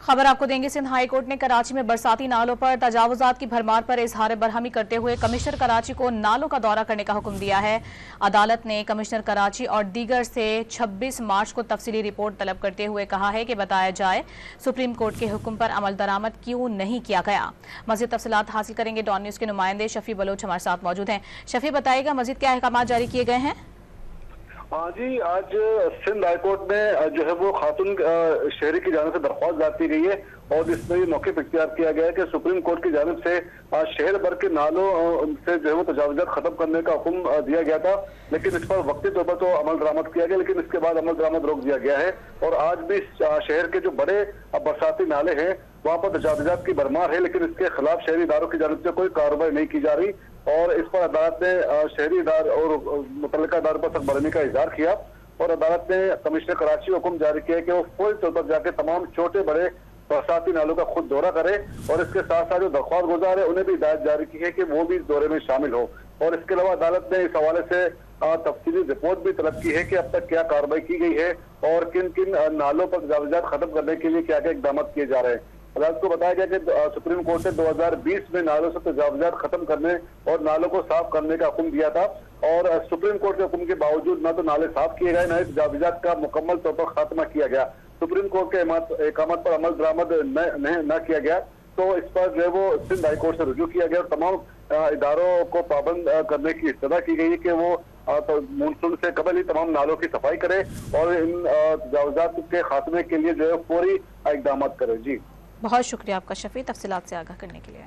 खबर आपको देंगे। सिंध हाई कोर्ट ने कराची में बरसाती नालों पर तजावुजात की भरमार पर इजहार बरहमी करते हुए कमिश्नर कराची को नालों का दौरा करने का हुक्म दिया है। अदालत ने कमिश्नर कराची और दीगर से 26 मार्च को तफसीली रिपोर्ट तलब करते हुए कहा है कि बताया जाए सुप्रीम कोर्ट के हुक्म पर अमल दरामद क्यों नहीं किया गया। मज़ीद तफसीलात हासिल करेंगे। डॉन न्यूज़ के नुमाइंदे शफी बलोच हमारे साथ मौजूद हैं। शफी, बताइएगा मज़ीद क्या अहकाम जारी किए गए हैं? हाँ जी, आज सिंध हाईकोर्ट में जो है वो खातून शहरी की जानिब से दरख्वास्त दायर की गई है और इसमें ये मौक़िफ़ इख्तियार किया गया है कि सुप्रीम कोर्ट की जानिब से शहर भर के नालों से जो है वो तजावुज़ात खत्म करने का हुक्म दिया गया था, लेकिन इस पर वक्ती तौर पर तो अमल दरामद किया गया, लेकिन इसके बाद अमल दरामद रोक दिया गया है। और आज भी शहर के जो बड़े बरसाती नाले हैं वहाँ पर तजावुज़ात की भरमार है, लेकिन इसके खिलाफ शहरी इदारों की जानिब से कोई कार्रवाई नहीं की जा रही और इस पर अदालत ने शहरी इदार और मुतल्लिका इदारों पर सरबराही का इजहार किया और अदालत ने कमिश्नर कराची को हुक्म जारी किया कि वो फौरी तौर पर जाके तमाम छोटे बड़े बरसाती नालों का खुद दौरा करे और इसके साथ साथ जो दरख्वास्त गुजार है उन्हें भी हिदायत जारी की है कि वो भी इस दौरे में शामिल हो। और इसके अलावा अदालत ने इस हवाले से तफसीली रिपोर्ट भी तलब की है कि अब तक क्या कार्रवाई की गई है और किन किन नालों पर तजावुज़ात खत्म करने के लिए क्या क्या इक़दाम किए जा रहे हैं। अदालत को बताया गया कि सुप्रीम कोर्ट ने 2020 में नालों से तजावुज़ात खत्म करने और नालों को साफ करने का हुक्म दिया था और सुप्रीम कोर्ट के हुक्म के बावजूद न तो नाले साफ किए गए, न ही तजावुज़ात का मुकम्मल तौर पर खात्मा किया गया। सुप्रीम कोर्ट के अहकाम पर अमल दरामद न किया गया तो इस पर जो है वो सिंध हाई कोर्ट से रुजू किया गया और तमाम इदारों को पाबंद करने की इस्तदा की गई है कि वो मानसून से कबल ही तमाम नालों की सफाई करे और इन तजावुज़ात के खात्मे के लिए जो है फौरी इक़दाम करे। जी, बहुत शुक्रिया आपका शफी, तफसीलात से आगाह करने के लिए।